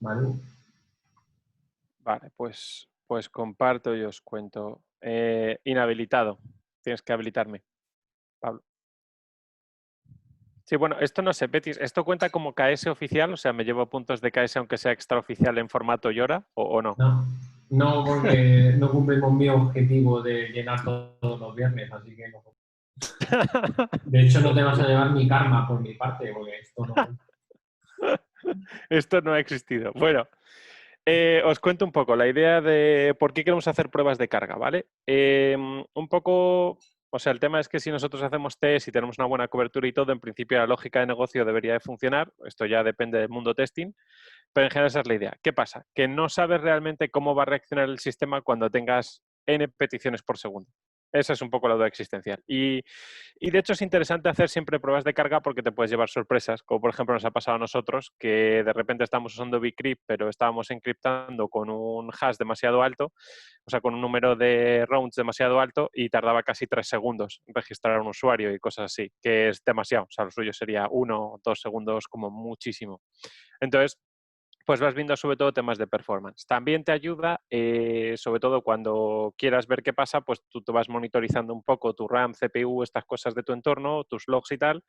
¿vale? Vale, pues comparto y os cuento. Inhabilitado. Tienes que habilitarme, Pablo. Sí, bueno, esto no sé, Betis, ¿esto cuenta como KS oficial? O sea, ¿me llevo puntos de KS aunque sea extraoficial en formato Yora o no? No, no porque no cumplimos mi objetivo de llenar todos los viernes, así que no. De hecho, no te vas a llevar mi karma por mi parte, porque esto no cuenta. Esto no ha existido. Bueno, os cuento un poco la idea de por qué queremos hacer pruebas de carga, ¿vale? Un poco, o sea, el tema es que si nosotros hacemos test y tenemos una buena cobertura y todo, en principio la lógica de negocio debería de funcionar. Esto ya depende del mundo testing, pero en general esa es la idea. ¿Qué pasa? Que no sabes realmente cómo va a reaccionar el sistema cuando tengas n peticiones por segundo. Esa es un poco la duda existencial. Y de hecho es interesante hacer siempre pruebas de carga porque te puedes llevar sorpresas, como por ejemplo nos ha pasado a nosotros, que de repente estamos usando Bcrypt, pero estábamos encriptando con un hash demasiado alto, o sea, con un número de rounds demasiado alto y tardaba casi 3 segundos registrar a un usuario y cosas así, que es demasiado. O sea, lo suyo sería 1 o 2 segundos como muchísimo. Entonces, pues vas viendo sobre todo temas de performance. También te ayuda, sobre todo cuando quieras ver qué pasa, pues tú te vas monitorizando un poco tu RAM, CPU, estas cosas de tu entorno, tus logs y tal,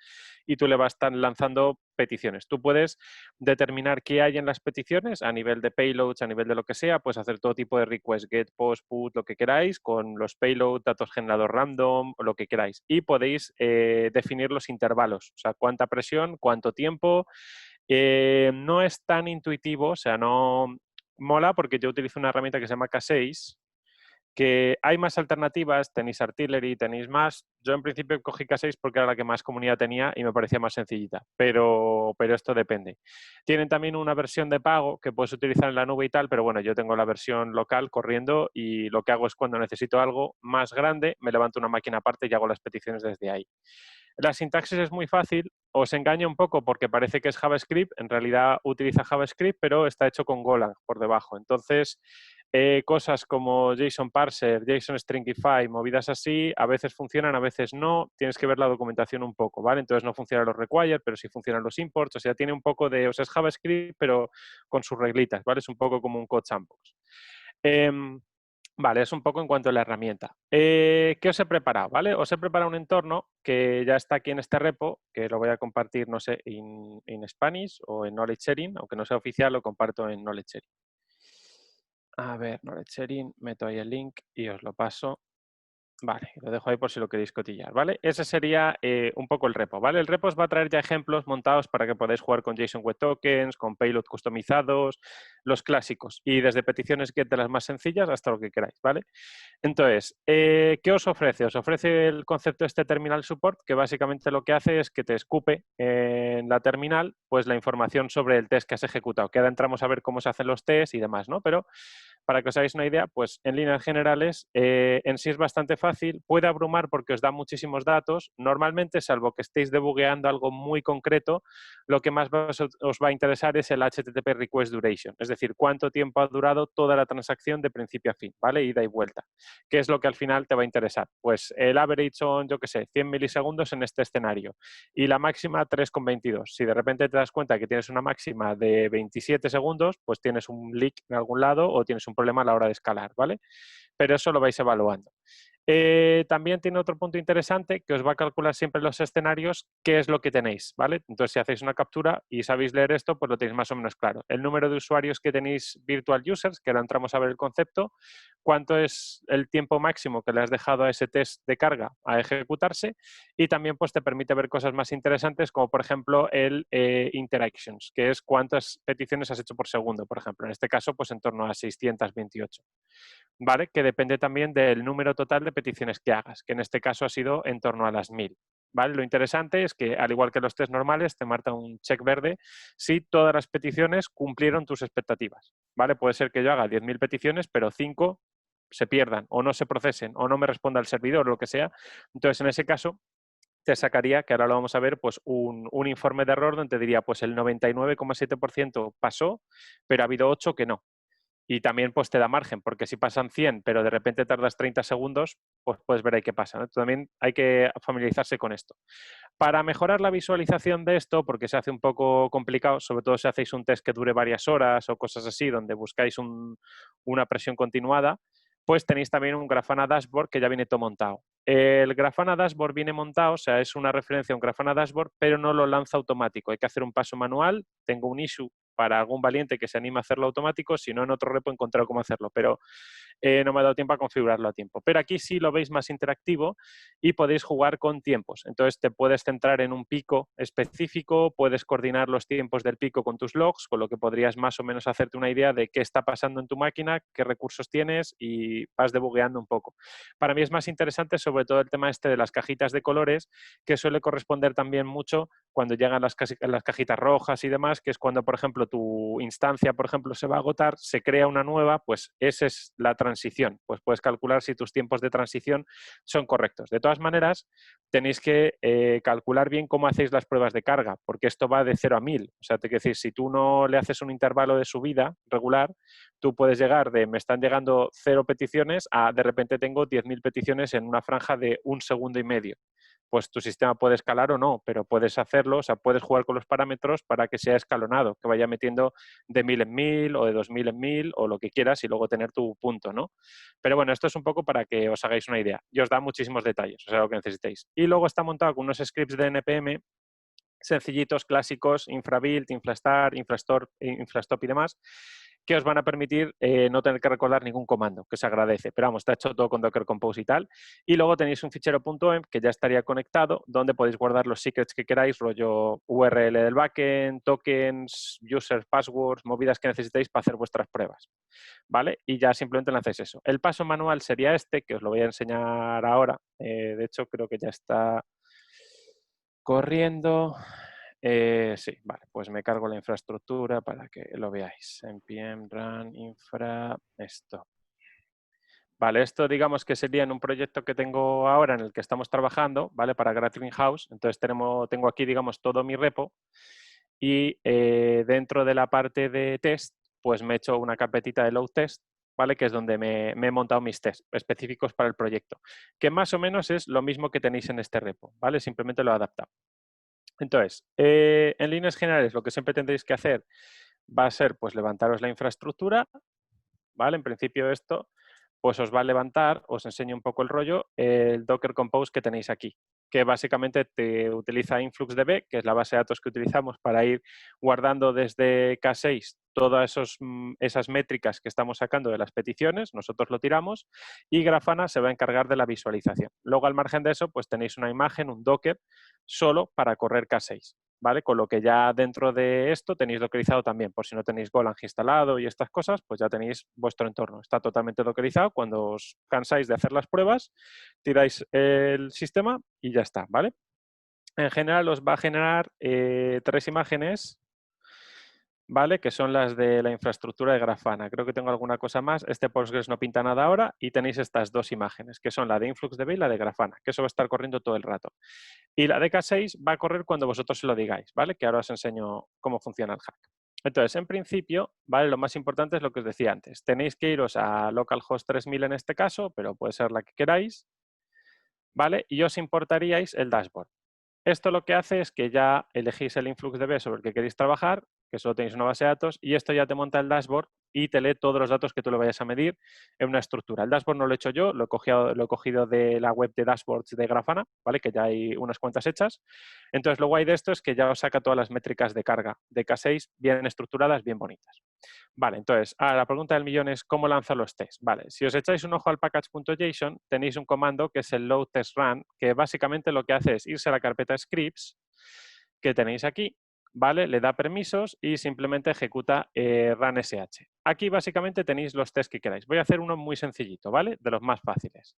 y tú le vas lanzando peticiones. Tú puedes determinar qué hay en las peticiones a nivel de payloads, a nivel de lo que sea, puedes hacer todo tipo de request, get, post, put, lo que queráis, con los payloads, datos generados random, o lo que queráis. Y podéis definir los intervalos, o sea, cuánta presión, cuánto tiempo. No es tan intuitivo, o sea, no mola porque yo utilizo una herramienta que se llama K6, que hay más alternativas, tenéis Artillery, tenéis más. Yo en principio cogí K6 porque era la que más comunidad tenía y me parecía más sencillita, pero esto depende. Tienen también una versión de pago que puedes utilizar en la nube y tal, pero bueno, yo tengo la versión local corriendo y lo que hago es cuando necesito algo más grande, me levanto una máquina aparte y hago las peticiones desde ahí. La sintaxis es muy fácil, os engaña un poco porque parece que es JavaScript, en realidad utiliza JavaScript, pero está hecho con Golang por debajo. Entonces, cosas como JSON Parser, JSON Stringify, movidas así, a veces funcionan, a veces no. Tienes que ver la documentación un poco, ¿vale? Entonces no funcionan los required, pero sí funcionan los imports. O sea, tiene un poco de, o sea, es JavaScript, pero con sus reglitas, ¿vale? Es un poco como un code sandbox. Vale, es un poco en cuanto a la herramienta. ¿Qué os he preparado? ¿Vale? Os he preparado un entorno que ya está aquí en este repo, que lo voy a compartir, no sé, en Spanish o en Knowledge Sharing, aunque no sea oficial, lo comparto en Knowledge Sharing. A ver, Knowledge Sharing, meto ahí el link y os lo paso. Vale, lo dejo ahí por si lo queréis cotillar, ¿vale? Ese sería un poco el repo, ¿vale? El repo os va a traer ya ejemplos montados para que podáis jugar con JSON Web Tokens, con payload customizados, los clásicos, y desde peticiones get de las más sencillas hasta lo que queráis, ¿vale? Entonces, ¿qué os ofrece? Os ofrece el concepto de este Terminal Support, que básicamente lo que hace es que te escupe en la terminal pues la información sobre el test que has ejecutado, que ahora entramos a ver cómo se hacen los tests y demás, ¿no? Pero para que os hagáis una idea, pues en líneas generales, en sí es bastante fácil, puede abrumar porque os da muchísimos datos. Normalmente, salvo que estéis debugueando algo muy concreto, lo que más os va a interesar es el HTTP Request Duration, es decir, cuánto tiempo ha durado toda la transacción de principio a fin, ¿vale? Ida y vuelta. ¿Qué es lo que al final te va a interesar? Pues el average son, yo qué sé, 100 milisegundos en este escenario y la máxima 3,22. Si de repente te das cuenta que tienes una máxima de 27 segundos, pues tienes un leak en algún lado o tienes un problema a la hora de escalar, ¿vale? Pero eso lo vais evaluando. También tiene otro punto interesante que os va a calcular siempre los escenarios qué es lo que tenéis, ¿vale? Entonces, si hacéis una captura y sabéis leer esto, pues lo tenéis más o menos claro. El número de usuarios que tenéis virtual users, que ahora entramos a ver el concepto, cuánto es el tiempo máximo que le has dejado a ese test de carga a ejecutarse y también pues te permite ver cosas más interesantes como por ejemplo el interactions, que es cuántas peticiones has hecho por segundo, por ejemplo. En este caso, pues en torno a 628. ¿Vale? Que depende también del número total de peticiones que hagas, que en este caso ha sido en torno a las 1000. ¿Vale? Lo interesante es que, al igual que los test normales, te marca un check verde si todas las peticiones cumplieron tus expectativas. ¿Vale? Puede ser que yo haga 10.000 peticiones, pero 5 se pierdan o no se procesen o no me responda el servidor o lo que sea. Entonces, en ese caso, te sacaría, que ahora lo vamos a ver, pues un informe de error donde te diría, pues el 99,7% pasó, pero ha habido 8 que no. Y también pues te da margen, porque si pasan 100, pero de repente tardas 30 segundos, pues puedes ver ahí qué pasa, ¿no? También hay que familiarizarse con esto. Para mejorar la visualización de esto, porque se hace un poco complicado, sobre todo si hacéis un test que dure varias horas o cosas así, donde buscáis una presión continuada, pues tenéis también un Grafana Dashboard que ya viene todo montado. El Grafana Dashboard viene montado, o sea, es una referencia a un Grafana Dashboard, pero no lo lanza automático. Hay que hacer un paso manual. Tengo un issue para algún valiente que se anime a hacerlo automático, si no en otro repo he encontrado cómo hacerlo, pero no me ha dado tiempo a configurarlo a tiempo. Pero aquí sí lo veis más interactivo y podéis jugar con tiempos. Entonces te puedes centrar en un pico específico, puedes coordinar los tiempos del pico con tus logs, con lo que podrías más o menos hacerte una idea de qué está pasando en tu máquina, qué recursos tienes y vas debugueando un poco. Para mí es más interesante sobre todo el tema este de las cajitas de colores, que suele corresponder también mucho cuando llegan las cajitas rojas y demás, que es cuando, por ejemplo, tu instancia, por ejemplo, se va a agotar, se crea una nueva, pues esa es la transición. Pues puedes calcular si tus tiempos de transición son correctos. De todas maneras, tenéis que calcular bien cómo hacéis las pruebas de carga, porque esto va de 0 a 1000. O sea, te quiero decir, si tú no le haces un intervalo de subida regular, tú puedes llegar de me están llegando 0 peticiones a de repente tengo 10.000 peticiones en una franja de 1,5 segundos. Pues tu sistema puede escalar o no, pero puedes hacerlo, o sea, puedes jugar con los parámetros para que sea escalonado, que vaya metiendo de 1000 en 1000 o de 2000 en 1000 o lo que quieras y luego tener tu punto, ¿no? Pero bueno, esto es un poco para que os hagáis una idea y os da muchísimos detalles, o sea, lo que necesitéis. Y luego está montado con unos scripts de NPM sencillitos, clásicos, infrabuild, inflastar, inflastop y demás, que os van a permitir no tener que recordar ningún comando, que se agradece. Pero vamos, está hecho todo con Docker Compose y tal. Y luego tenéis un fichero .env que ya estaría conectado, donde podéis guardar los secrets que queráis, rollo URL del backend, tokens, users, passwords, movidas que necesitéis para hacer vuestras pruebas. ¿Vale? Y ya simplemente lanzáis eso. El paso manual sería este, que os lo voy a enseñar ahora. De hecho, creo que ya está corriendo. Sí, vale, pues me cargo la infraestructura para que lo veáis. npm run infra esto. Vale, esto digamos que sería en un proyecto que tengo ahora en el que estamos trabajando, ¿vale? Para Graphic House. Entonces tengo aquí, digamos, todo mi repo y dentro de la parte de test, pues me he hecho una carpetita de load test, ¿vale? Que es donde me he montado mis tests específicos para el proyecto, que más o menos es lo mismo que tenéis en este repo, ¿vale? Simplemente lo he adaptado. Entonces, en líneas generales, lo que siempre tendréis que hacer va a ser, pues, levantaros la infraestructura, ¿vale? En principio esto, pues os va a levantar, os enseño un poco el rollo, el Docker Compose que tenéis aquí, que básicamente te utiliza InfluxDB, que es la base de datos que utilizamos para ir guardando desde K6 todas esas métricas que estamos sacando de las peticiones, nosotros lo tiramos, y Grafana se va a encargar de la visualización. Luego, al margen de eso, pues tenéis una imagen, un Docker, solo para correr K6. ¿Vale? Con lo que ya dentro de esto tenéis dockerizado también, por si no tenéis Golang instalado y estas cosas, pues ya tenéis vuestro entorno. Está totalmente dockerizado. Cuando os cansáis de hacer las pruebas, tiráis el sistema y ya está, ¿vale? En general os va a generar 3 imágenes, ¿vale? Que son las de la infraestructura de Grafana. Creo que tengo alguna cosa más. Este Postgres no pinta nada ahora y tenéis estas 2 imágenes, que son la de InfluxDB y la de Grafana, que eso va a estar corriendo todo el rato. Y la de K6 va a correr cuando vosotros se lo digáis, ¿vale? Que ahora os enseño cómo funciona el hack. Entonces, en principio, ¿vale? Lo más importante es lo que os decía antes. Tenéis que iros a localhost 3000 en este caso, pero puede ser la que queráis, ¿vale? Y os importaríais el dashboard. Esto lo que hace es que ya elegís el InfluxDB sobre el que queréis trabajar, que solo tenéis una base de datos, y esto ya te monta el dashboard y te lee todos los datos que tú le vayas a medir en una estructura. El dashboard no lo he hecho yo, lo he cogido de la web de dashboards de Grafana, ¿vale? Que ya hay unas cuantas hechas. Entonces, lo guay de esto es que ya os saca todas las métricas de carga de K6 bien estructuradas, bien bonitas. Vale, entonces, la pregunta del millón es ¿cómo lanza los tests? Vale, si os echáis un ojo al package.json, tenéis un comando que es el load test run, que básicamente lo que hace es irse a la carpeta scripts que tenéis aquí, ¿vale? Le da permisos y simplemente ejecuta run sh. Aquí básicamente tenéis los tests que queráis. Voy a hacer uno muy sencillito, ¿vale? De los más fáciles.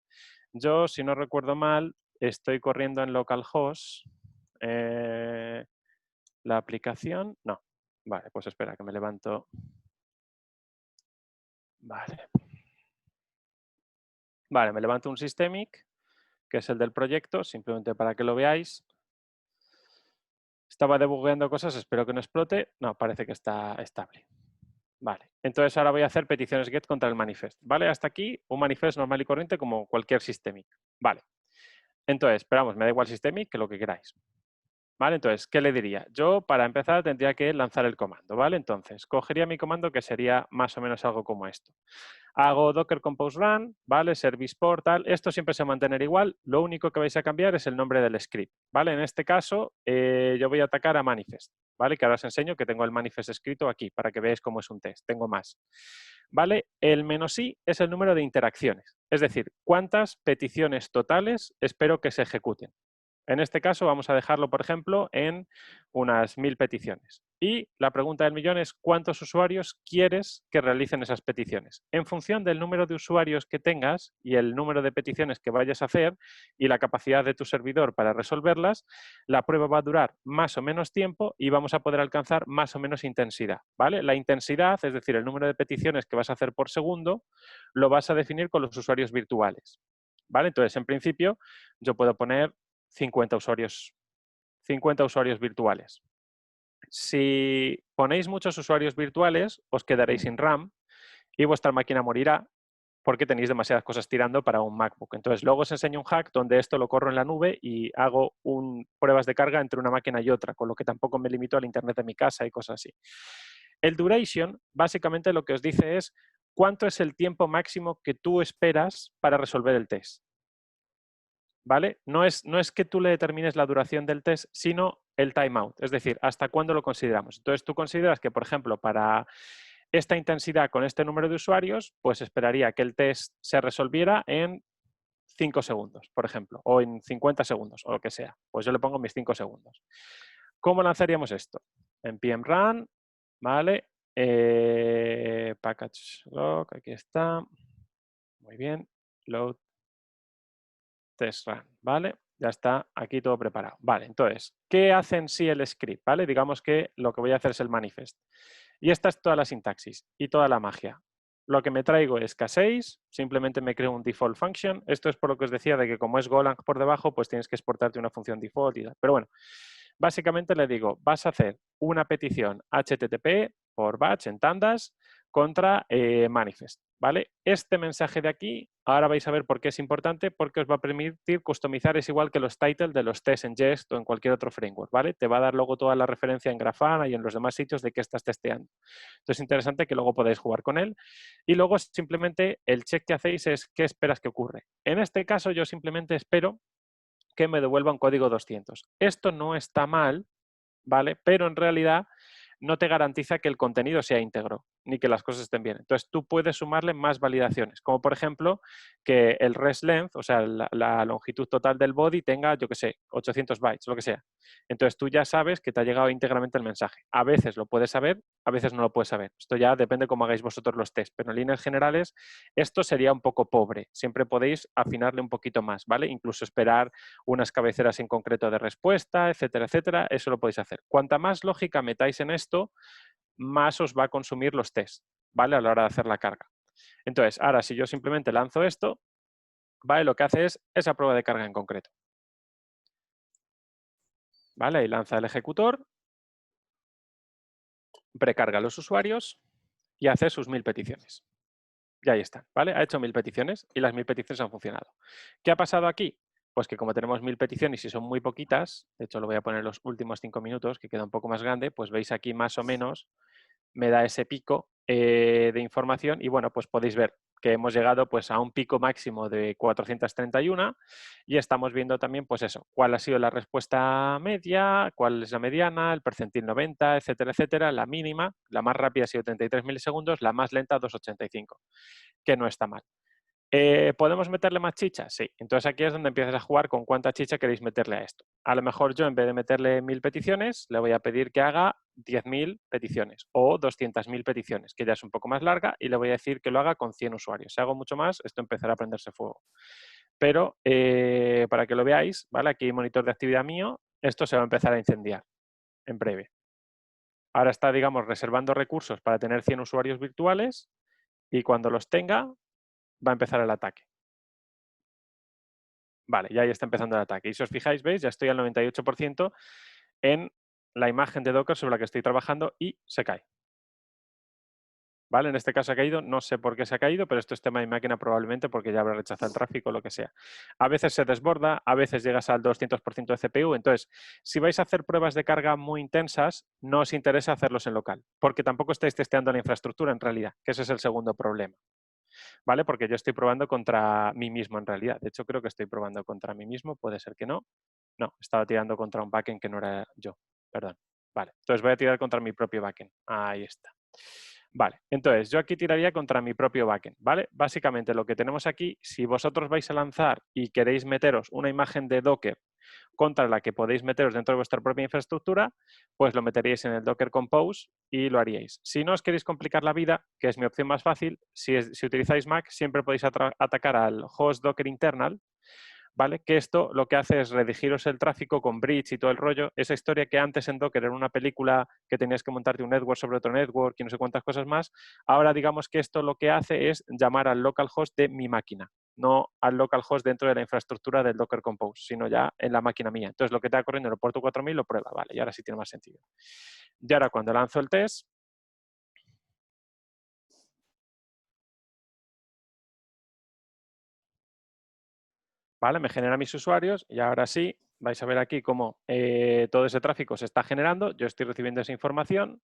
Yo, si no recuerdo mal, estoy corriendo en localhost la aplicación. No. Vale, pues espera que me levanto. Vale. Vale, me levanto un systemic, que es el del proyecto, simplemente para que lo veáis. Estaba debugueando cosas, espero que no explote. No, parece que está estable. Vale, entonces ahora voy a hacer peticiones GET contra el manifest. ¿Vale? Hasta aquí un manifest normal y corriente como cualquier systemic. Vale. Entonces, esperamos, me da igual systemic que lo que queráis. ¿Vale? Entonces, ¿qué le diría? Yo, para empezar, tendría que lanzar el comando, ¿vale? Entonces, cogería mi comando que sería más o menos algo como esto. Hago docker compose run, ¿vale? Service port, tal. Esto siempre se va a mantener igual. Lo único que vais a cambiar es el nombre del script, ¿vale? En este caso, yo voy a atacar a manifest, ¿vale? Que ahora os enseño que tengo el manifest escrito aquí para que veáis cómo es un test. Tengo más, ¿vale? El -i es el número de interacciones, es decir, cuántas peticiones totales espero que se ejecuten. En este caso vamos a dejarlo, por ejemplo, en unas 1000 peticiones. Y la pregunta del millón es ¿cuántos usuarios quieres que realicen esas peticiones? En función del número de usuarios que tengas y el número de peticiones que vayas a hacer y la capacidad de tu servidor para resolverlas, la prueba va a durar más o menos tiempo y vamos a poder alcanzar más o menos intensidad, ¿vale? La intensidad, es decir, el número de peticiones que vas a hacer por segundo, lo vas a definir con los usuarios virtuales, ¿vale? Entonces, en principio, yo puedo poner 50 usuarios virtuales. Si ponéis muchos usuarios virtuales, os quedaréis sin RAM y vuestra máquina morirá porque tenéis demasiadas cosas tirando para un MacBook. Entonces, luego os enseño un hack donde esto lo corro en la nube y hago pruebas de carga entre una máquina y otra, con lo que tampoco me limito al internet de mi casa y cosas así. El duration, básicamente lo que os dice es cuánto es el tiempo máximo que tú esperas para resolver el test. ¿Vale? No es que tú le determines la duración del test, sino el timeout, es decir, hasta cuándo lo consideramos. Entonces, tú consideras que, por ejemplo, para esta intensidad con este número de usuarios, pues esperaría que el test se resolviera en 5 segundos, por ejemplo, o en 50 segundos, o lo que sea. Pues yo le pongo mis 5 segundos. ¿Cómo lanzaríamos esto? En PM Run, ¿vale? Package log, aquí está. Muy bien. Load test run, ¿vale? Ya está aquí todo preparado. Vale, entonces, ¿qué hace en sí el script? ¿Vale? Digamos que lo que voy a hacer es el manifest. Y esta es toda la sintaxis y toda la magia. Lo que me traigo es K6, simplemente me creo un default function. Esto es por lo que os decía de que como es Golang por debajo, pues tienes que exportarte una función default y tal. Pero bueno, básicamente le digo, vas a hacer una petición HTTP por batch en tandas contra manifest, ¿vale? Este mensaje de aquí, ahora vais a ver por qué es importante, porque os va a permitir customizar, es igual que los titles de los tests en Jest o en cualquier otro framework, ¿vale? Te va a dar luego toda la referencia en Grafana y en los demás sitios de qué estás testeando. Entonces es interesante que luego podáis jugar con él. Y luego simplemente el check que hacéis es qué esperas que ocurre. En este caso yo simplemente espero que me devuelva un código 200. Esto no está mal, ¿vale? Pero en realidad no te garantiza que el contenido sea íntegro ni que las cosas estén bien. Entonces tú puedes sumarle más validaciones, como por ejemplo que el res length, o sea, la longitud total del body tenga, yo qué sé, 800 bytes, lo que sea. Entonces tú ya sabes que te ha llegado íntegramente el mensaje. A veces lo puedes saber, a veces no lo puedes saber. Esto ya depende cómo hagáis vosotros los test, pero en líneas generales esto sería un poco pobre. Siempre podéis afinarle un poquito más, ¿vale? Incluso esperar unas cabeceras en concreto de respuesta, etcétera, etcétera. Eso lo podéis hacer. Cuanta más lógica metáis en esto, más os va a consumir los tests, ¿vale? A la hora de hacer la carga. Entonces, ahora si yo simplemente lanzo esto, ¿vale? Lo que hace es esa prueba de carga en concreto. ¿Vale? Ahí lanza el ejecutor, precarga a los usuarios y hace sus 1000 peticiones. Y ahí están, ¿vale? Ha hecho 1000 peticiones y las 1000 peticiones han funcionado. ¿Qué ha pasado aquí? Pues que como tenemos 1000 peticiones y son muy poquitas, de hecho lo voy a poner los últimos 5 minutos, que queda un poco más grande, pues veis aquí más o menos me da ese pico de información y bueno, pues podéis ver que hemos llegado pues a un pico máximo de 431 y estamos viendo también pues eso, cuál ha sido la respuesta media, cuál es la mediana, el percentil 90, etcétera, etcétera, la mínima, la más rápida ha sido 33 milisegundos, la más lenta 2,85, que no está mal. ¿Podemos meterle más chicha? Sí. Entonces aquí es donde empiezas a jugar con cuánta chicha queréis meterle a esto. A lo mejor yo en vez de meterle 1000 peticiones, le voy a pedir que haga 10.000 peticiones o 200.000 peticiones, que ya es un poco más larga, y le voy a decir que lo haga con 100 usuarios. Si hago mucho más, esto empezará a prenderse fuego. Pero para que lo veáis, ¿vale? Aquí hay monitor de actividad mío, esto se va a empezar a incendiar en breve. Ahora está, digamos, reservando recursos para tener 100 usuarios virtuales y cuando los tenga, va a empezar el ataque. Vale, ya ahí está empezando el ataque. Y si os fijáis, veis, ya estoy al 98% en la imagen de Docker sobre la que estoy trabajando y se cae. ¿vale? En este caso ha caído, no sé por qué se ha caído, pero esto es tema de mi máquina probablemente porque ya habrá rechazado el tráfico o lo que sea. A veces se desborda, a veces llegas al 200% de CPU, entonces si vais a hacer pruebas de carga muy intensas, no os interesa hacerlos en local, porque tampoco estáis testeando la infraestructura en realidad, que ese es el segundo problema, ¿vale? Porque yo estoy probando contra mí mismo en realidad. De hecho, creo que estoy probando contra mí mismo, puede ser que no. No, estaba tirando contra un backend que no era yo, perdón. Vale, entonces voy a tirar contra mi propio backend. Ahí está. Vale, entonces yo aquí tiraría contra mi propio backend, ¿vale? Básicamente lo que tenemos aquí, si vosotros vais a lanzar y queréis meteros una imagen de Docker contra la que podéis meteros dentro de vuestra propia infraestructura, pues lo meteríais en el Docker Compose y lo haríais. Si no os queréis complicar la vida, que es mi opción más fácil, si utilizáis Mac, siempre podéis atacar al host Docker internal, ¿vale? Que esto lo que hace es redirigiros el tráfico con bridge y todo el rollo. Esa historia que antes en Docker era una película que tenías que montarte un network sobre otro network y no sé cuántas cosas más, ahora digamos que esto lo que hace es llamar al localhost de mi máquina, no al localhost dentro de la infraestructura del Docker Compose, sino ya en la máquina mía. Entonces lo que está corriendo en el puerto 4000 lo prueba, vale, y ahora sí tiene más sentido. Y ahora cuando lanzo el test, ¿vale? Me genera mis usuarios y ahora sí vais a ver aquí cómo todo ese tráfico se está generando, yo estoy recibiendo esa información,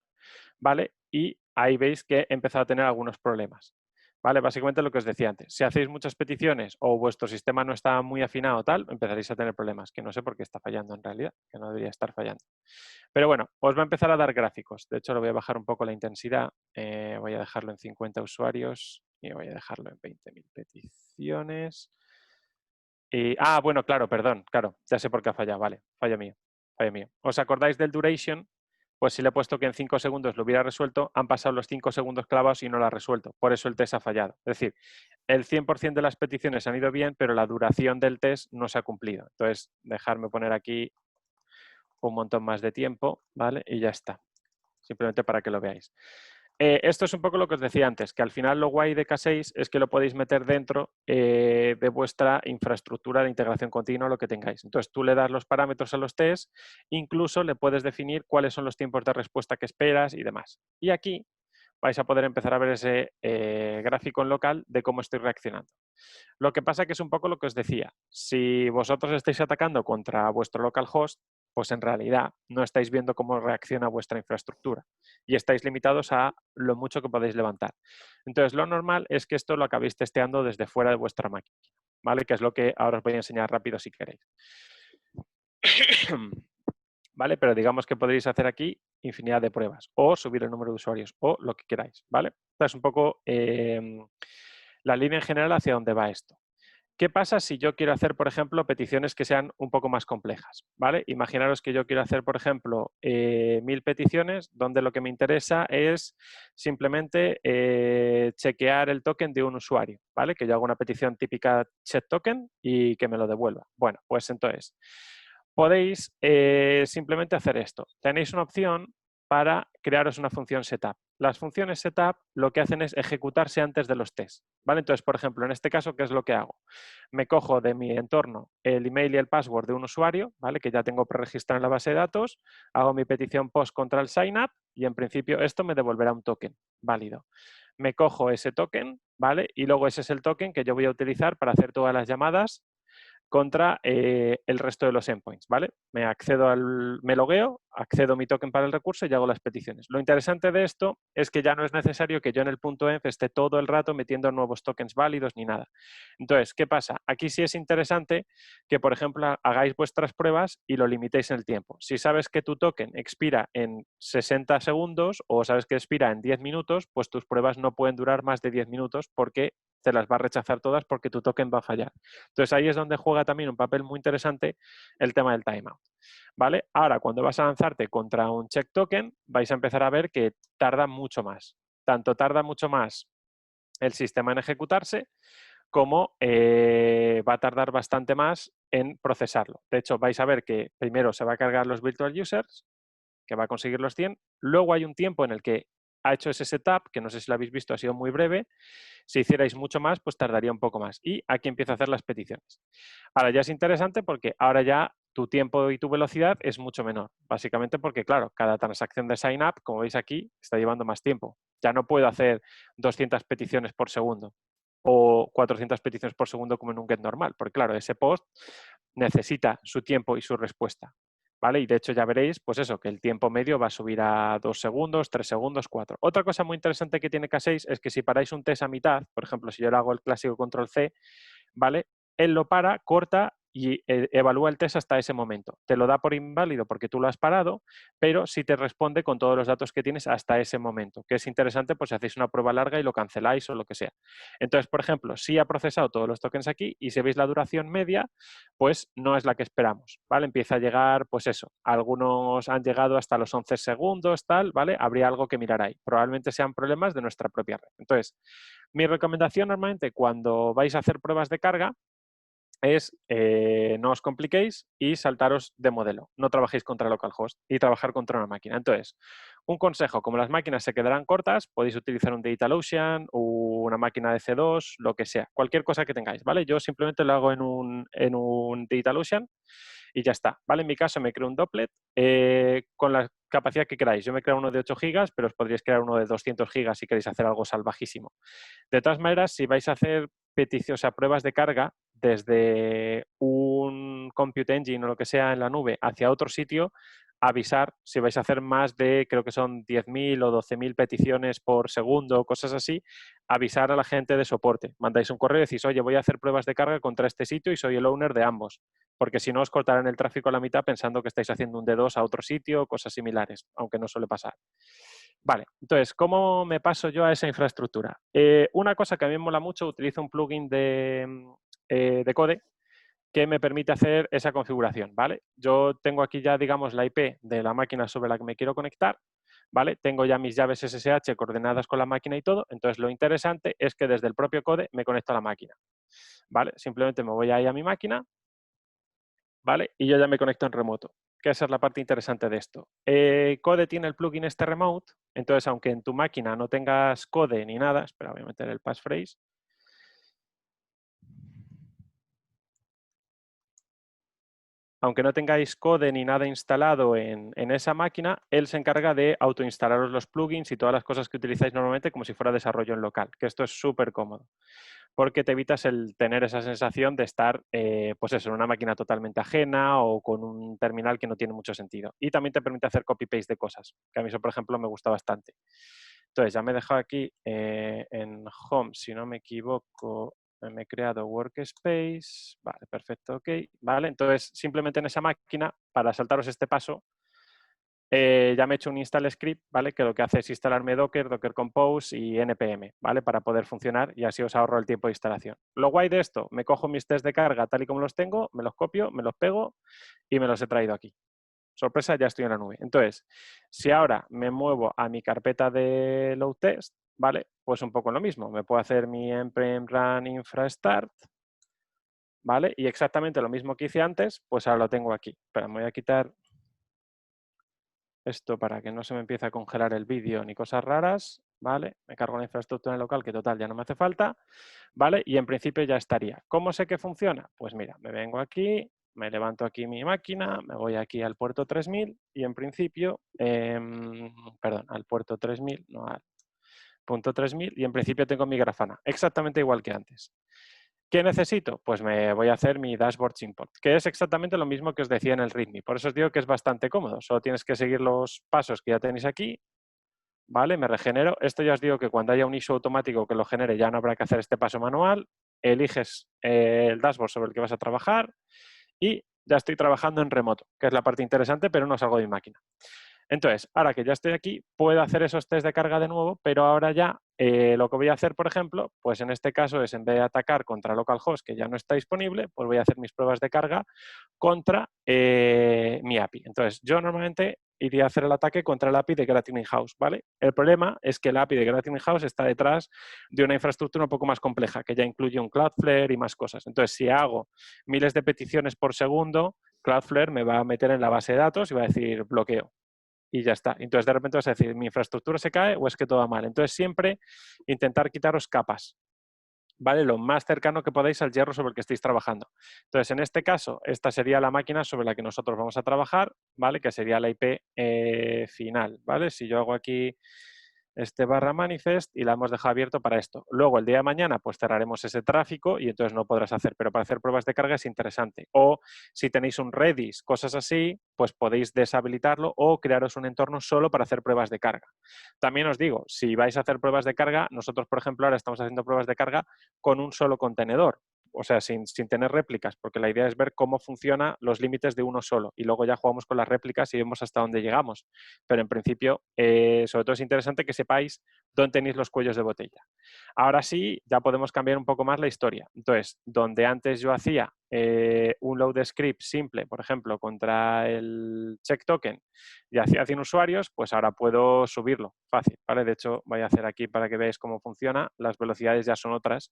¿vale? Y ahí veis que he empezado a tener algunos problemas, ¿vale? Básicamente lo que os decía antes, si hacéis muchas peticiones o vuestro sistema no está muy afinado tal, empezaréis a tener problemas, que no sé por qué está fallando en realidad, que no debería estar fallando. Pero bueno, os va a empezar a dar gráficos, de hecho lo voy a bajar un poco la intensidad, voy a dejarlo en 50 usuarios y voy a dejarlo en 20.000 peticiones. Bueno, claro, perdón, claro, ya sé por qué ha fallado, vale, fallo mío, fallo mío. ¿Os acordáis del duration? Pues si le he puesto que en 5 segundos lo hubiera resuelto, han pasado los 5 segundos clavados y no lo ha resuelto. Por eso el test ha fallado. Es decir, el 100% de las peticiones han ido bien, pero la duración del test no se ha cumplido. Entonces, dejarme poner aquí un montón más de tiempo, ¿vale? Y ya está. Simplemente para que lo veáis. Esto es un poco lo que os decía antes, que al final lo guay de K6 es que lo podéis meter dentro de vuestra infraestructura de integración continua, lo que tengáis. Entonces tú le das los parámetros a los tests, incluso le puedes definir cuáles son los tiempos de respuesta que esperas y demás. Y aquí vais a poder empezar a ver ese gráfico en local de cómo estoy reaccionando. Lo que pasa que es un poco lo que os decía. Si vosotros estáis atacando contra vuestro localhost, pues en realidad no estáis viendo cómo reacciona vuestra infraestructura y estáis limitados a lo mucho que podéis levantar. Entonces, lo normal es que esto lo acabéis testeando desde fuera de vuestra máquina, ¿vale? Que es lo que ahora os voy a enseñar rápido si queréis. ¿Vale? Pero digamos que podréis hacer aquí infinidad de pruebas o subir el número de usuarios o lo que queráis, ¿vale? Esta es un poco la línea en general hacia dónde va esto. ¿Qué pasa si yo quiero hacer, por ejemplo, peticiones que sean un poco más complejas? ¿Vale? Imaginaros que yo quiero hacer, por ejemplo, 1000 peticiones donde lo que me interesa es simplemente chequear el token de un usuario, ¿vale? Que yo hago una petición típica check token y que me lo devuelva. Bueno, pues entonces podéis simplemente hacer esto. Tenéis una opción para crearos una función setup. Las funciones setup lo que hacen es ejecutarse antes de los tests, ¿vale? Entonces, por ejemplo, en este caso, ¿qué es lo que hago? Me cojo de mi entorno el email y el password de un usuario, ¿vale? Que ya tengo preregistrado en la base de datos, hago mi petición post contra el sign up y en principio esto me devolverá un token válido. Me cojo ese token, ¿vale? Y luego ese es el token que yo voy a utilizar para hacer todas las llamadas contra el resto de los endpoints, ¿vale? Me logueo, accedo a mi token para el recurso y hago las peticiones. Lo interesante de esto es que ya no es necesario que yo en el punto env esté todo el rato metiendo nuevos tokens válidos ni nada. Entonces, ¿qué pasa? Aquí sí es interesante que, por ejemplo, hagáis vuestras pruebas y lo limitéis en el tiempo. Si sabes que tu token expira en 60 segundos o sabes que expira en 10 minutos, pues tus pruebas no pueden durar más de 10 minutos porque te las va a rechazar todas porque tu token va a fallar. Entonces ahí es donde juega también un papel muy interesante el tema del timeout, ¿vale? Ahora, cuando vas a lanzarte contra un check token, vais a empezar a ver que tarda mucho más. Tanto tarda mucho más el sistema en ejecutarse como va a tardar bastante más en procesarlo. De hecho, vais a ver que primero se va a cargar los virtual users, que va a conseguir los 100. Luego hay un tiempo en el que ha hecho ese setup, que no sé si lo habéis visto, ha sido muy breve. Si hicierais mucho más, pues tardaría un poco más. Y aquí empiezo a hacer las peticiones. Ahora ya es interesante porque ahora ya tu tiempo y tu velocidad es mucho menor. Básicamente porque, claro, cada transacción de sign up, como veis aquí, está llevando más tiempo. Ya no puedo hacer 200 peticiones por segundo o 400 peticiones por segundo como en un get normal, porque, claro, ese post necesita su tiempo y su respuesta. ¿Vale? Y de hecho ya veréis, pues eso, que el tiempo medio va a subir a 2 segundos, 3 segundos, 4. Otra cosa muy interesante que tiene K6 es que si paráis un test a mitad, por ejemplo, si yo le hago el clásico control C, ¿vale? Él lo para, corta y evalúa el test hasta ese momento. Te lo da por inválido porque tú lo has parado, pero sí te responde con todos los datos que tienes hasta ese momento, que es interesante pues si hacéis una prueba larga y lo canceláis o lo que sea. Entonces, por ejemplo, sí ha procesado todos los tokens aquí y si veis la duración media, pues no es la que esperamos, ¿vale? Empieza a llegar, pues eso, algunos han llegado hasta los 11 segundos, tal, ¿vale? Habría algo que mirar ahí. Probablemente sean problemas de nuestra propia red. Entonces, mi recomendación normalmente cuando vais a hacer pruebas de carga es no os compliquéis y saltaros de modelo. No trabajéis contra localhost y trabajar contra una máquina. Entonces, un consejo, como las máquinas se quedarán cortas, podéis utilizar un DigitalOcean o una máquina de C2, lo que sea, cualquier cosa que tengáis, ¿vale? Yo simplemente lo hago en un DigitalOcean y ya está, ¿vale? En mi caso me creo un Dopplet con la capacidad que queráis. Yo me creo uno de 8 GB, pero os podríais crear uno de 200 GB si queréis hacer algo salvajísimo. De todas maneras, si vais a hacer peticiones, o sea, pruebas de carga desde un Compute Engine o lo que sea en la nube hacia otro sitio, avisar si vais a hacer más de, creo que son 10.000 o 12.000 peticiones por segundo o cosas así, avisar a la gente de soporte. Mandáis un correo y decís, oye, voy a hacer pruebas de carga contra este sitio y soy el owner de ambos, porque si no os cortarán el tráfico a la mitad pensando que estáis haciendo un D2 a otro sitio o cosas similares, aunque no suele pasar. Vale, entonces, ¿cómo me paso yo a esa infraestructura? Una cosa que a mí me mola mucho, utilizo un plugin de Code que me permite hacer esa configuración, ¿vale? Yo tengo aquí ya, digamos, la IP de la máquina sobre la que me quiero conectar, ¿vale? Tengo ya mis llaves SSH coordenadas con la máquina y todo, entonces lo interesante es que desde el propio Code me conecto a la máquina, ¿vale? Simplemente me voy ahí a mi máquina, ¿vale? Y yo ya me conecto en remoto, que esa es la parte interesante de esto. Code tiene el plugin este remote, entonces aunque en tu máquina no tengas Code ni nada, espera, voy a meter el passphrase. Aunque no tengáis Code ni nada instalado en esa máquina, él se encarga de autoinstalaros los plugins y todas las cosas que utilizáis normalmente como si fuera desarrollo en local, que esto es súper cómodo, porque te evitas el tener esa sensación de estar, pues eso, en una máquina totalmente ajena o con un terminal que no tiene mucho sentido. Y también te permite hacer copy-paste de cosas, que a mí eso, por ejemplo, me gusta bastante. Entonces, ya me he dejado aquí en Home, si no me equivoco, me he creado Workspace, vale, perfecto, ok, vale, entonces simplemente en esa máquina, para saltaros este paso, ya me he hecho un install script, ¿vale? Que lo que hace es instalarme Docker, Docker Compose y NPM, ¿vale? Para poder funcionar y así os ahorro el tiempo de instalación. Lo guay de esto, me cojo mis test de carga tal y como los tengo, me los copio, me los pego y me los he traído aquí. Sorpresa, ya estoy en la nube. Entonces, si ahora me muevo a mi carpeta de load test, ¿vale? Pues un poco lo mismo. Me puedo hacer mi npm run infra start, ¿vale? Y exactamente lo mismo que hice antes, pues ahora lo tengo aquí. Espera, me voy a quitar esto para que no se me empiece a congelar el vídeo ni cosas raras, ¿vale? Me cargo la infraestructura en local, que total ya no me hace falta, ¿vale? Y en principio ya estaría. ¿Cómo sé que funciona? Pues mira, me vengo aquí, me levanto aquí mi máquina, me voy aquí al puerto 3000 y en principio, perdón, al puerto 3000, no al punto 3000 y en principio tengo mi Grafana, exactamente igual que antes. ¿Qué necesito? Pues me voy a hacer mi dashboard import, que es exactamente lo mismo que os decía en el README. Por eso os digo que es bastante cómodo. Solo tienes que seguir los pasos que ya tenéis aquí, ¿vale? Me regenero. Esto ya os digo que cuando haya un issue automático que lo genere ya no habrá que hacer este paso manual. Eliges el dashboard sobre el que vas a trabajar y ya estoy trabajando en remoto, que es la parte interesante, pero no salgo de mi máquina. Entonces, ahora que ya estoy aquí, puedo hacer esos test de carga de nuevo, pero ahora ya lo que voy a hacer, por ejemplo, pues en este caso es en vez de atacar contra localhost, que ya no está disponible, pues voy a hacer mis pruebas de carga contra mi API. Entonces, yo normalmente iría a hacer el ataque contra el API de Gratitude House, ¿vale? El problema es que el API de Gratitude House está detrás de una infraestructura un poco más compleja, que ya incluye un Cloudflare y más cosas. Entonces, si hago miles de peticiones por segundo, Cloudflare me va a meter en la base de datos y va a decir bloqueo. Y ya está. Entonces, de repente vas a decir, ¿mi infraestructura se cae o es que todo va mal? Entonces, siempre intentar quitaros capas. ¿vale? Lo más cercano que podáis al hierro sobre el que estéis trabajando. Entonces, en este caso, esta sería la máquina sobre la que nosotros vamos a trabajar, ¿vale? Que sería la IP final, ¿vale? Si yo hago aquí este barra manifest y la hemos dejado abierto para esto. Luego, el día de mañana, pues cerraremos ese tráfico y entonces no podrás hacer, pero para hacer pruebas de carga es interesante. O si tenéis un Redis, cosas así, pues podéis deshabilitarlo o crearos un entorno solo para hacer pruebas de carga. También os digo, si vais a hacer pruebas de carga, nosotros, por ejemplo, ahora estamos haciendo pruebas de carga con un solo contenedor. O sea, sin tener réplicas, porque la idea es ver cómo funcionan los límites de uno solo y luego ya jugamos con las réplicas y vemos hasta dónde llegamos. Pero en principio, sobre todo es interesante que sepáis dónde tenéis los cuellos de botella. Ahora sí, ya podemos cambiar un poco más la historia. Entonces, donde antes yo hacía un load script simple, por ejemplo, contra el check token y hacía 100 usuarios, pues ahora puedo subirlo fácil, ¿vale? De hecho, voy a hacer aquí para que veáis cómo funciona. Las velocidades ya son otras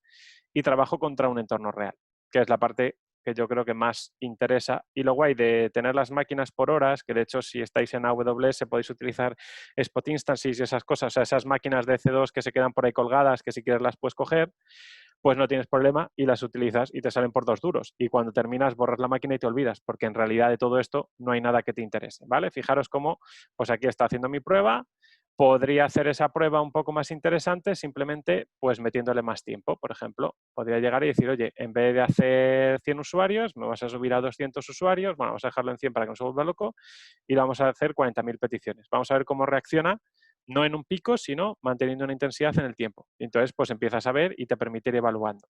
y trabajo contra un entorno real, que es la parte que yo creo que más interesa. Y lo guay de tener las máquinas por horas, que de hecho si estáis en AWS podéis utilizar Spot Instances y esas cosas, o sea, esas máquinas de EC2 que se quedan por ahí colgadas, que si quieres las puedes coger, pues no tienes problema y las utilizas y te salen por 2 duros. Y cuando terminas borras la máquina y te olvidas, porque en realidad de todo esto no hay nada que te interese, ¿vale? Fijaros cómo, pues aquí está haciendo mi prueba. Podría hacer esa prueba un poco más interesante simplemente pues metiéndole más tiempo. Por ejemplo, podría llegar y decir, oye, en vez de hacer 100 usuarios, me vas a subir a 200 usuarios, bueno, vamos a dejarlo en 100 para que no se vuelva loco y vamos a hacer 40.000 peticiones. Vamos a ver cómo reacciona, no en un pico, sino manteniendo una intensidad en el tiempo. Y entonces, pues empiezas a ver y te permite ir evaluando.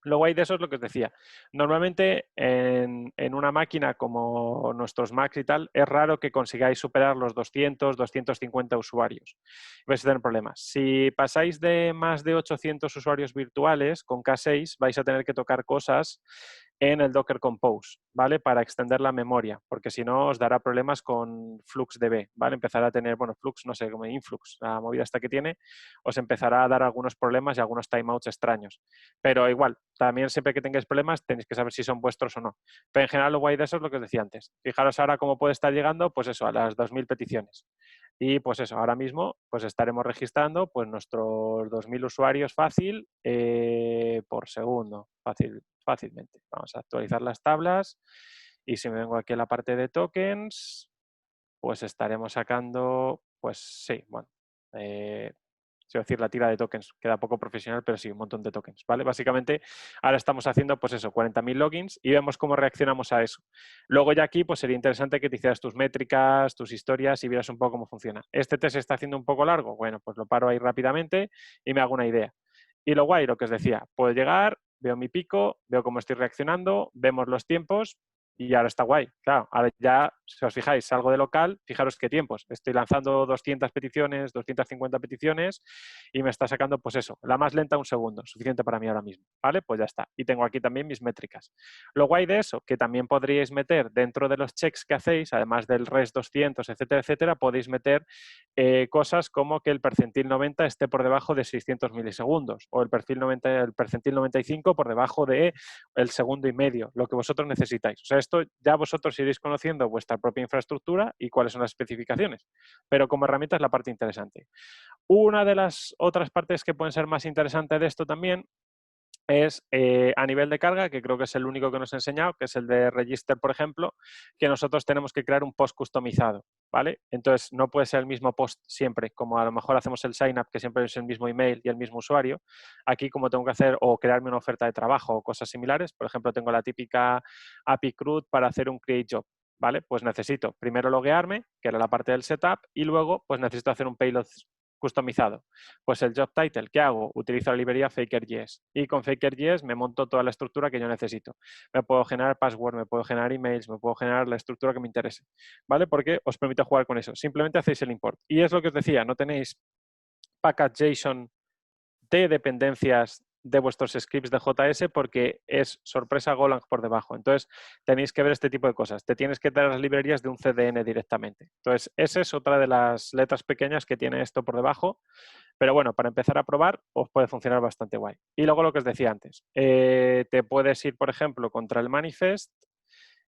Lo guay de eso es lo que os decía. Normalmente en una máquina como nuestros Macs y tal, es raro que consigáis superar los 200, 250 usuarios. Vais a tener problemas. Si pasáis de más de 800 usuarios virtuales con K6, vais a tener que tocar cosas en el Docker Compose, ¿vale? Para extender la memoria, porque si no os dará problemas con FluxDB, ¿vale? Empezará a tener, bueno, Flux, no sé, como Influx, la movida esta que tiene, os empezará a dar algunos problemas y algunos timeouts extraños. Pero igual, también siempre que tengáis problemas tenéis que saber si son vuestros o no. Pero en general lo guay de eso es lo que os decía antes. Fijaros ahora cómo puede estar llegando, pues eso, a las 2.000 peticiones. Y pues eso, ahora mismo pues estaremos registrando pues nuestros 2.000 usuarios fácil por segundo, fácilmente. Vamos a actualizar las tablas y si me vengo aquí a la parte de tokens, pues estaremos sacando, pues sí, bueno, quiero decir, la tira de tokens, queda poco profesional, pero sí, un montón de tokens, ¿vale? Básicamente, ahora estamos haciendo, pues eso, 40.000 logins y vemos cómo reaccionamos a eso. Luego ya aquí, pues sería interesante que te hicieras tus métricas, tus historias y vieras un poco cómo funciona. ¿Este test está haciendo un poco largo? Bueno, pues lo paro ahí rápidamente y me hago una idea. Y lo guay, lo que os decía, puedo llegar, veo mi pico, veo cómo estoy reaccionando, vemos los tiempos y ahora está guay. Claro, ahora ya, si os fijáis, salgo de local, fijaros qué tiempos. Estoy lanzando 200 peticiones, 250 peticiones y me está sacando, pues eso, la más lenta 1 segundo, suficiente para mí ahora mismo, ¿vale? Pues ya está. Y tengo aquí también mis métricas. Lo guay de eso, que también podríais meter dentro de los checks que hacéis, además del REST 200, etcétera, etcétera, podéis meter cosas como que el percentil 90 esté por debajo de 600 milisegundos o el percentil 95 por debajo de el segundo y medio, lo que vosotros necesitáis. O sea, esto ya vosotros iréis conociendo vuestra propia infraestructura y cuáles son las especificaciones, pero como herramienta es la parte interesante. Una de las otras partes que pueden ser más interesantes de esto también es a nivel de carga, que creo que es el único que nos he enseñado, que es el de Register, por ejemplo, que nosotros tenemos que crear un post customizado, ¿vale? Entonces, no puede ser el mismo post siempre, como a lo mejor hacemos el sign up, que siempre es el mismo email y el mismo usuario. Aquí, como tengo que hacer o crearme una oferta de trabajo o cosas similares, por ejemplo, tengo la típica API CRUD para hacer un create job, ¿vale? Pues necesito primero loguearme, que era la parte del setup, y luego pues necesito hacer un payload customizado. Pues el job title, ¿qué hago? Utilizo la librería Faker.js y con Faker.js me monto toda la estructura que yo necesito. Me puedo generar password, me puedo generar emails, me puedo generar la estructura que me interese, ¿vale? Porque os permite jugar con eso. Simplemente hacéis el import. Y es lo que os decía, no tenéis package.json de dependencias de vuestros scripts de JS porque es sorpresa Golang por debajo. Entonces, tenéis que ver este tipo de cosas. Te tienes que dar las librerías de un CDN directamente. Entonces, esa es otra de las letras pequeñas que tiene esto por debajo. Pero bueno, para empezar a probar os puede funcionar bastante guay. Y luego lo que os decía antes, te puedes ir, por ejemplo, contra el manifest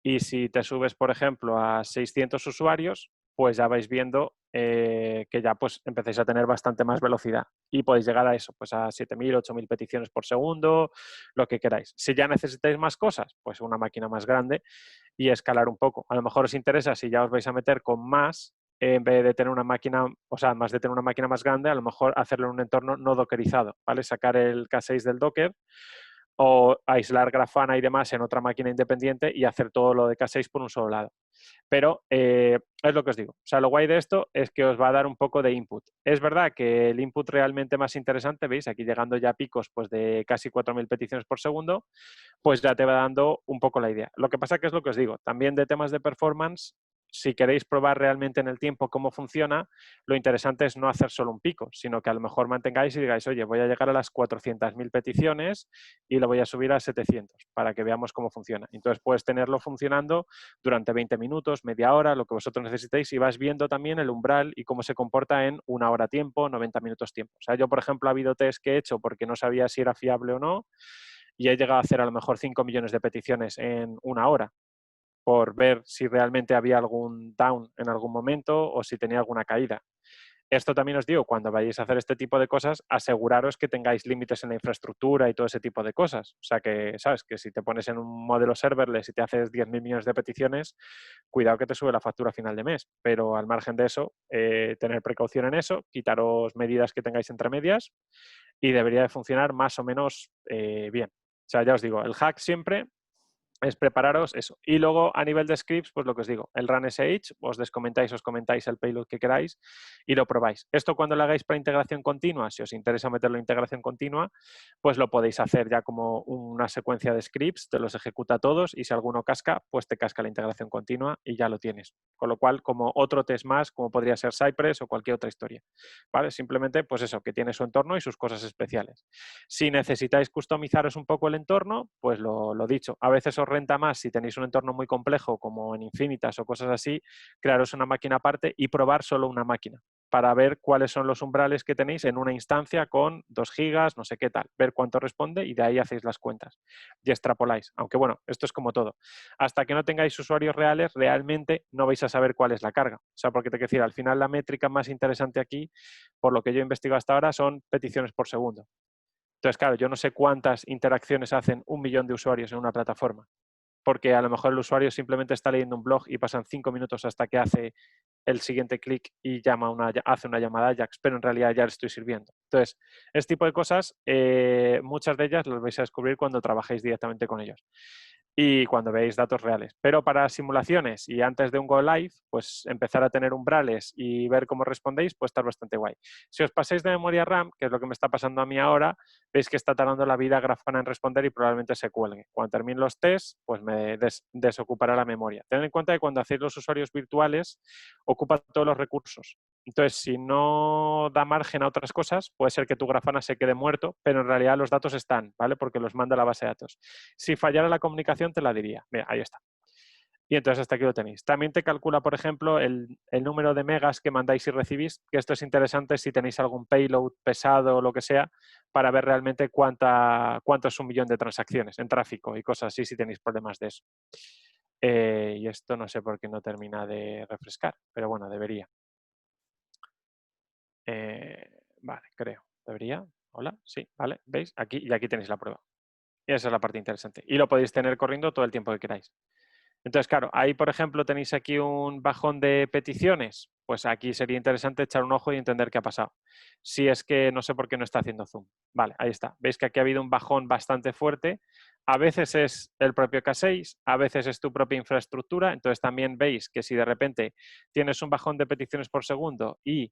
y si te subes, por ejemplo, a 600 usuarios, pues ya vais viendo que ya pues empecéis a tener bastante más velocidad y podéis llegar a eso, pues a 7.000, 8.000 peticiones por segundo, lo que queráis. Si ya necesitáis más cosas, pues una máquina más grande y escalar un poco. A lo mejor os interesa, si ya os vais a meter con más, en vez de tener una máquina, o sea, más de tener una máquina más grande, a lo mejor hacerlo en un entorno no dockerizado, ¿vale? Sacar el K6 del Docker o aislar Grafana y demás en otra máquina independiente y hacer todo lo de K6 por un solo lado. Pero es lo que os digo. O sea, lo guay de esto es que os va a dar un poco de input. Es verdad que el input realmente más interesante, veis, aquí llegando ya a picos pues, de casi 4.000 peticiones por segundo, pues ya te va dando un poco la idea. Lo que pasa que es lo que os digo, también de temas de performance, si queréis probar realmente en el tiempo cómo funciona, lo interesante es no hacer solo un pico, sino que a lo mejor mantengáis y digáis, oye, voy a llegar a las 400.000 peticiones y lo voy a subir a 700 para que veamos cómo funciona. Entonces puedes tenerlo funcionando durante 20 minutos, media hora, lo que vosotros necesitéis y vas viendo también el umbral y cómo se comporta en 1 hora tiempo, 90 minutos tiempo. O sea, yo, por ejemplo, ha habido test que he hecho porque no sabía si era fiable o no y he llegado a hacer a lo mejor 5 millones de peticiones en 1 hora por ver si realmente había algún down en algún momento o si tenía alguna caída. Esto también os digo, cuando vayáis a hacer este tipo de cosas, aseguraros que tengáis límites en la infraestructura y todo ese tipo de cosas. O sea que, ¿sabes? Que si te pones en un modelo serverless y te haces 10.000 millones de peticiones, cuidado que te sube la factura a final de mes. Pero al margen de eso, tener precaución en eso, quitaros medidas que tengáis entre medias y debería de funcionar más o menos bien. O sea, ya os digo, el hack siempre es prepararos eso. Y luego a nivel de scripts, pues lo que os digo, el run SH, os comentáis el payload que queráis y lo probáis. Esto cuando lo hagáis para integración continua, si os interesa meterlo en integración continua, pues lo podéis hacer ya como una secuencia de scripts, te los ejecuta todos y si alguno casca, pues te casca la integración continua y ya lo tienes. Con lo cual, como otro test más, como podría ser Cypress o cualquier otra historia. ¿Vale? Simplemente, pues eso, que tiene su entorno y sus cosas especiales. Si necesitáis customizaros un poco el entorno, pues lo dicho, a veces os renta más si tenéis un entorno muy complejo como en Infinitas o cosas así, crearos una máquina aparte y probar solo una máquina para ver cuáles son los umbrales que tenéis en una instancia con 2 gigas, no sé qué tal, ver cuánto responde y de ahí hacéis las cuentas y extrapoláis. Aunque bueno, esto es como todo. Hasta que no tengáis usuarios reales, realmente no vais a saber cuál es la carga. O sea, porque te quiero decir, al final la métrica más interesante aquí, por lo que yo he investigado hasta ahora, son peticiones por segundo. Entonces, claro, yo no sé cuántas interacciones hacen 1 millón de usuarios en una plataforma, porque a lo mejor el usuario simplemente está leyendo un blog y pasan 5 minutos hasta que hace el siguiente clic y hace una llamada a Ajax, pero en realidad ya le estoy sirviendo. Entonces, este tipo de cosas, muchas de ellas las vais a descubrir cuando trabajéis directamente con ellos y cuando veáis datos reales. Pero para simulaciones y antes de un Go Live, pues empezar a tener umbrales y ver cómo respondéis puede estar bastante guay. Si os pasáis de memoria RAM, que es lo que me está pasando a mí ahora, veis que está tardando la vida Grafana en responder y probablemente se cuelgue. Cuando termine los tests, pues me desocupará la memoria. Tened en cuenta que cuando hacéis los usuarios virtuales, ocupa todos los recursos. Entonces, si no da margen a otras cosas, puede ser que tu Grafana se quede muerto, pero en realidad los datos están, ¿vale? Porque los manda a la base de datos. Si fallara la comunicación, te la diría. Mira, ahí está. Y entonces hasta aquí lo tenéis. También te calcula, por ejemplo, el número de megas que mandáis y recibís, que esto es interesante si tenéis algún payload pesado o lo que sea, para ver realmente cuánto es 1 millón de transacciones en tráfico y cosas así si tenéis problemas de eso. Y esto no sé por qué no termina de refrescar, pero bueno, debería. Vale, creo. ¿Debería? Hola, sí, vale, ¿veis? Aquí y aquí tenéis la prueba. Y esa es la parte interesante. Y lo podéis tener corriendo todo el tiempo que queráis. Entonces, claro, ahí, por ejemplo, tenéis aquí un bajón de peticiones. Pues aquí sería interesante echar un ojo y entender qué ha pasado. Si es que no sé por qué no está haciendo zoom. Vale, ahí está. Veis que aquí ha habido un bajón bastante fuerte. A veces es el propio K6, a veces es tu propia infraestructura. Entonces también veis que si de repente tienes un bajón de peticiones por segundo y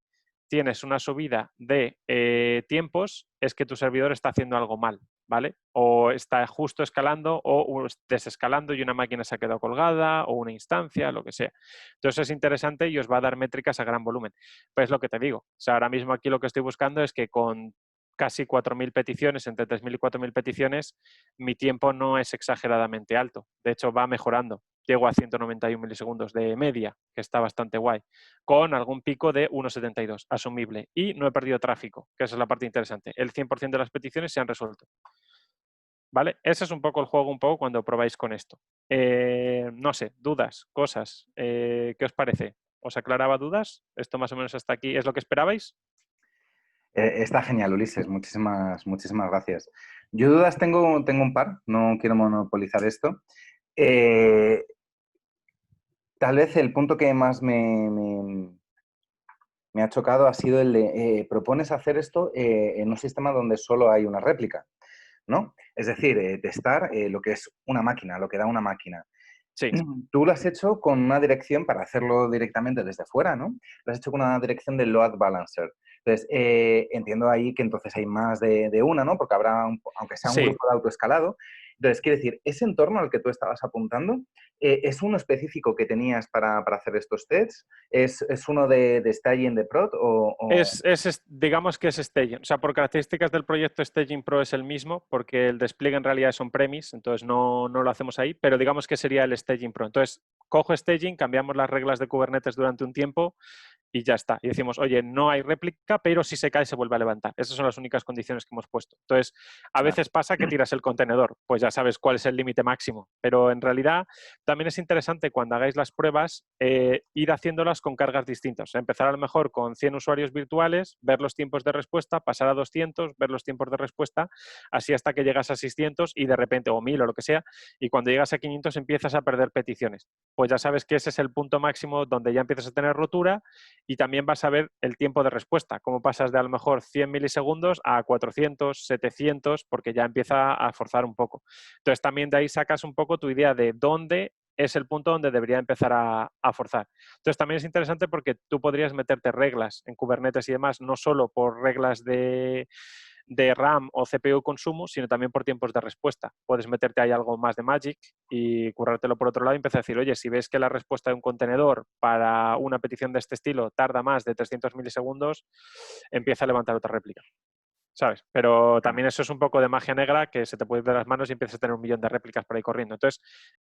tienes una subida de tiempos, es que tu servidor está haciendo algo mal, ¿vale? O está justo escalando o desescalando y una máquina se ha quedado colgada o una instancia, lo que sea. Entonces es interesante y os va a dar métricas a gran volumen. Pues lo que te digo, o sea, ahora mismo aquí lo que estoy buscando es que con casi 4.000 peticiones, entre 3.000 y 4.000 peticiones, mi tiempo no es exageradamente alto. De hecho, va mejorando. Llego a 191 milisegundos de media, que está bastante guay, con algún pico de 1,72, asumible. Y no he perdido tráfico, que esa es la parte interesante. El 100% de las peticiones se han resuelto. ¿Vale? Ese es un poco el juego, un poco cuando probáis con esto. No sé, dudas, cosas, ¿qué os parece? ¿Os aclaraba dudas? ¿Esto más o menos hasta aquí es lo que esperabais? Está genial, Ulises. Muchísimas gracias. Yo dudas tengo un par, no quiero monopolizar esto. Eh, Tal vez el punto que más me ha chocado ha sido el de, propones hacer esto en un sistema donde solo hay una réplica, ¿no? Es decir, testar lo que es una máquina, lo que da una máquina. Sí. Tú lo has hecho con una dirección para hacerlo directamente desde fuera, ¿no? Lo has hecho con una dirección de load balancer. Entonces, entiendo ahí que entonces hay más de una, ¿no? Porque habrá, aunque sea un Sí. grupo de autoescalado. Entonces, quiero decir, ese entorno al que tú estabas apuntando, ¿es uno específico que tenías para hacer estos tests? ¿Es uno de staging de prod Digamos que es staging. O sea, por características del proyecto, Staging Pro es el mismo, porque el despliegue en realidad es on-premise, entonces no lo hacemos ahí, pero digamos que sería el Staging Pro. Entonces, cojo staging, cambiamos las reglas de Kubernetes durante un tiempo y ya está. Y decimos, oye, no hay réplica, pero si se cae se vuelve a levantar. Esas son las únicas condiciones que hemos puesto. Entonces, a veces pasa que tiras el contenedor, pues ya sabes cuál es el límite máximo. Pero en realidad también es interesante cuando hagáis las pruebas ir haciéndolas con cargas distintas. Empezar a lo mejor con 100 usuarios virtuales, ver los tiempos de respuesta, pasar a 200, ver los tiempos de respuesta, así hasta que llegas a 600 y de repente, o 1000 o lo que sea, y cuando llegas a 500 empiezas a perder peticiones. Pues ya sabes que ese es el punto máximo donde ya empiezas a tener rotura y también vas a ver el tiempo de respuesta, cómo pasas de a lo mejor 100 milisegundos a 400, 700, porque ya empieza a forzar un poco. Entonces también de ahí sacas un poco tu idea de dónde es el punto donde debería empezar a forzar. Entonces también es interesante porque tú podrías meterte reglas en Kubernetes y demás, no solo por reglas de RAM o CPU consumo, sino también por tiempos de respuesta. Puedes meterte ahí algo más de Magic y currártelo por otro lado y empezar a decir, oye, si ves que la respuesta de un contenedor para una petición de este estilo tarda más de 300 milisegundos, empieza a levantar otra réplica. ¿Sabes? Pero también eso es un poco de magia negra que se te puede ir de las manos y empiezas a tener un millón de réplicas por ahí corriendo. Entonces,